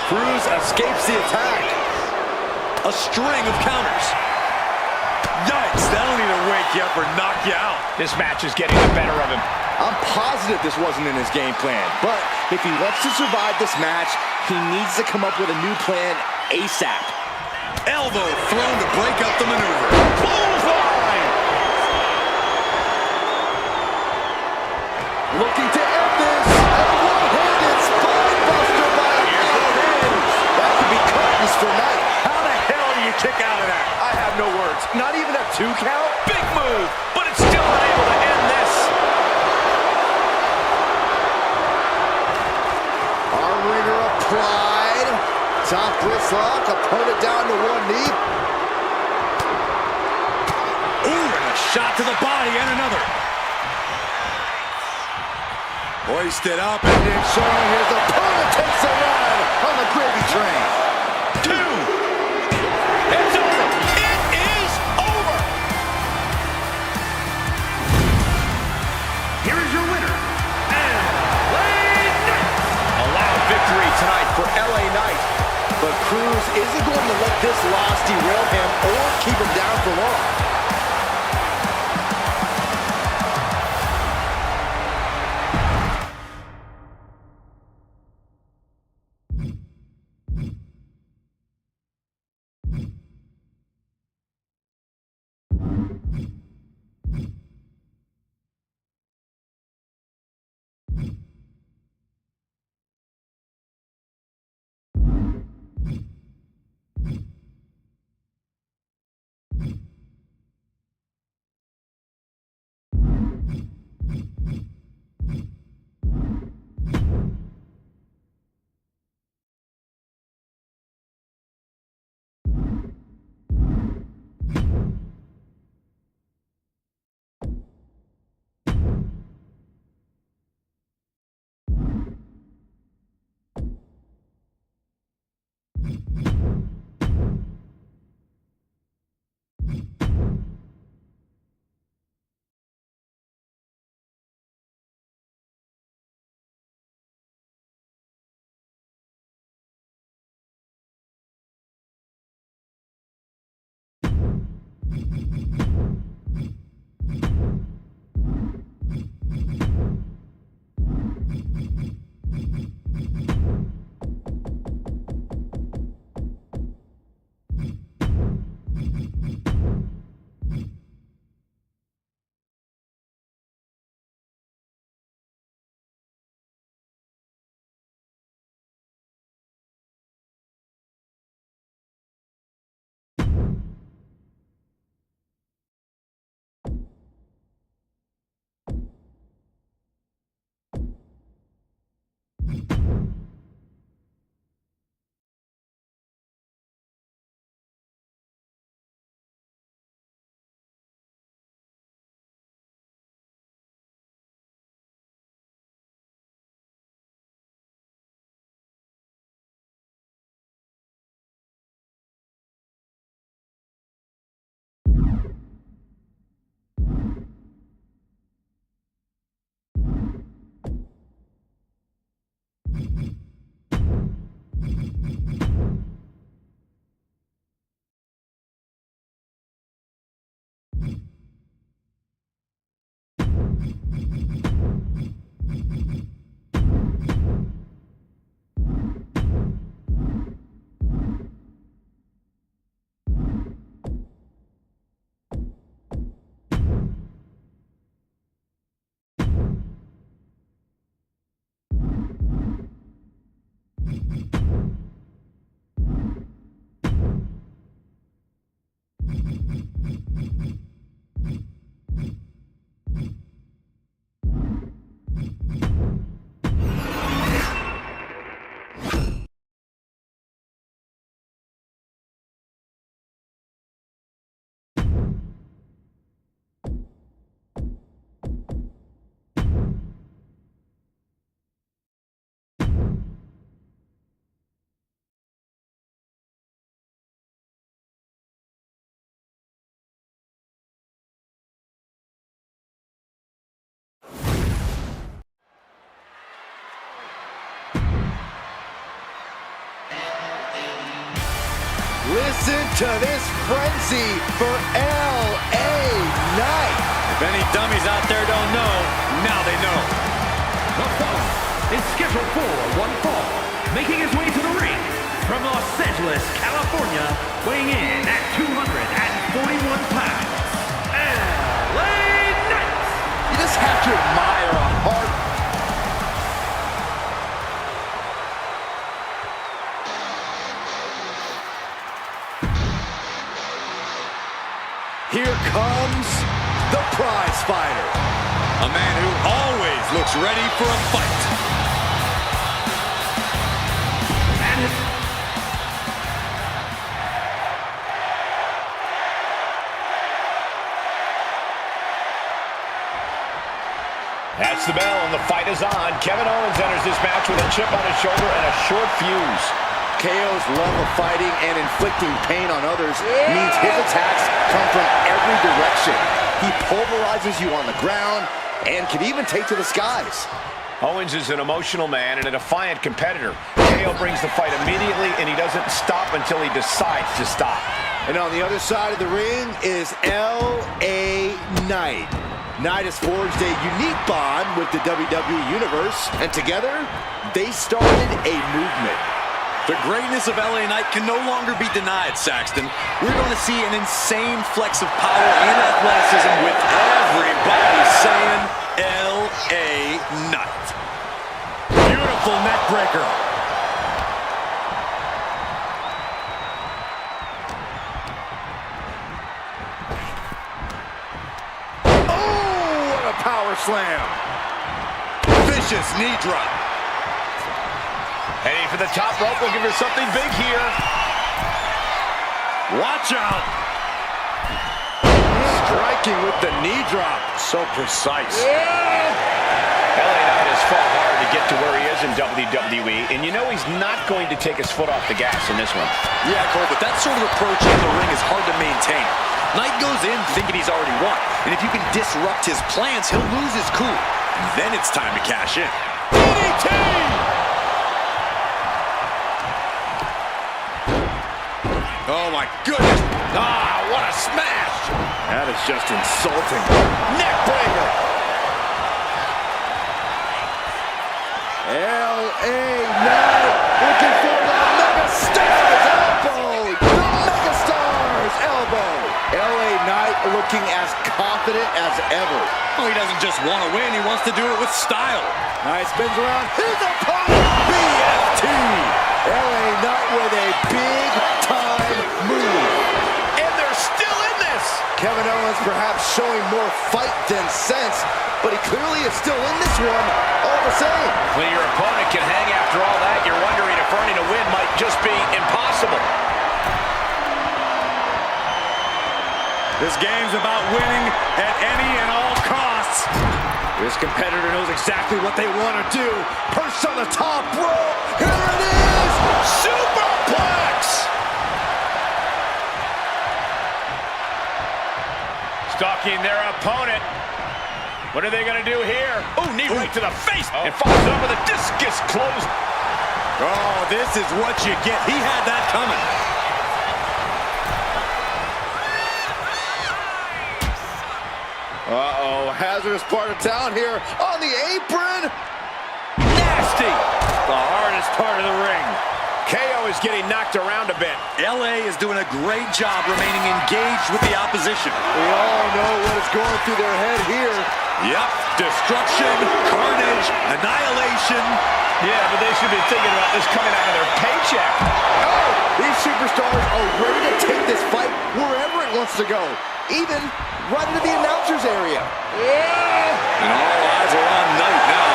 Cruz escapes the attack. A string of counters. Yikes, that'll either wake you up or knock you out. This match is getting the better of him. I'm positive this wasn't in his game plan, but if he wants to survive this match, he needs to come up with a new plan ASAP. Elbow thrown to break up the maneuver. Clothesline! Looking to end this. And one-handed spine buster by Apollo. That could be curtains for night. How the hell do you kick out of that? I have no words. Not even a 2 count? Big move, but it's still unable to end this. Arm wringer applied. Top wrist lock. Opponent down to one knee. Ooh, and a shot to the body and another. Hoisted up and And showing his opponent takes a ride on the gravy train. 2. It's over. It is over. Here is your winner, LA Knight. A loud victory tonight for LA Knight. But Cruz isn't going to let this loss derail him or keep him down for long. to this frenzy for LA Knight. If any dummies out there don't know, now they know. The following is scheduled for one fall, making his way to the ring from Los Angeles, California, weighing in at 241 pounds, LA Knight. You just have to admire a heart. Here comes the prize fighter. A man who always looks ready for a fight. That's the bell, and the fight is on. Kevin Owens enters this match with a chip on his shoulder and a short fuse. KO's love of fighting and inflicting pain on others means his attacks come from every direction. He pulverizes you on the ground and can even take to the skies. Owens is an emotional man and a defiant competitor. KO brings the fight immediately, and he doesn't stop until he decides to stop. And on the other side of the ring is LA Knight. Knight has forged a unique bond with the WWE Universe, and together, they started a movement. The greatness of LA Knight can no longer be denied, Saxton. We're going to see an insane flex of power and athleticism with everybody saying LA Knight. Beautiful neck breaker. Power slam. Vicious knee drop. Heading for the top rope, looking for something big here. Watch out. Striking with the knee drop. So precise. LA Knight has fought hard to get to where he is in WWE, and you know he's not going to take his foot off the gas in this one. Yeah, Cole, but that sort of approach in the ring is hard to maintain. Knight goes in thinking he's already won, and if you can disrupt his plans, he'll lose his cool. And then it's time to cash in. DDT! Oh my goodness! Ah, what a smash! That is just insulting. Neck breaker! LA Knight looking for the Megastar's elbow! The Megastar's elbow! LA Knight looking as confident as ever. Oh, he doesn't just want to win, he wants to do it with style. Knight spins around his opponent, BFT! LA Knight with a big-time move. And they're still in this! Kevin Owens perhaps showing more fight than sense, but he clearly is still in this one all the same. When your opponent can hang after all that, you're wondering if earning a win might just be impossible. This game's about winning at any and all costs. This competitor knows exactly what they want to do. Perched on the top rope. Here it is! Superplex! Stalking their opponent. What are they going to do here? Oh, knee right to the face. And follows up with a discus close. Oh, this is what you get. He had that coming. Uh-oh, hazardous part of town here on the apron. Nasty. The hardest part of the ring. KO is getting knocked around a bit. LA is doing a great job remaining engaged with the opposition. We all know what is going through their head here. Yep, destruction, carnage, annihilation. Yeah, but they should be thinking about this coming out of their paycheck. Oh, these superstars are ready to take this fight wherever it wants to go. Even right into the announcer's area. And all eyes are on Knight now.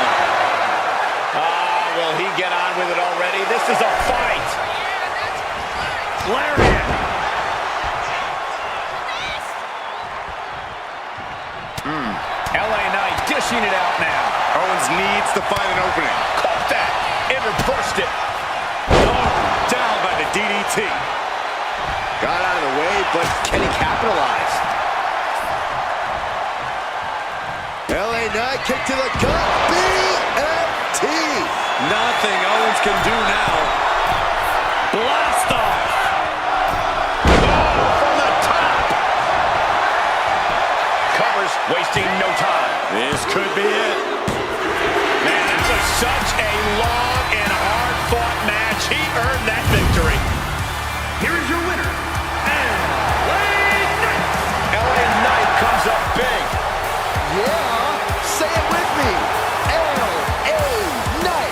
Will he get on with it already? This is a fight. Lariat. LA Knight dishing it out now. Owens needs to find an opening. Caught that and reversed it. Down by the DDT. Got out of the way, but can he capitalize? LA Knight kick to the gut. BFT. Nothing Owens can do now. Blast off. Oh, wasting no time. This could be it. Man, that was such a long and hard-fought match. He earned that victory. Here is your winner, LA Knight. LA Knight comes up big. Yeah, say it with me. L.A. Knight.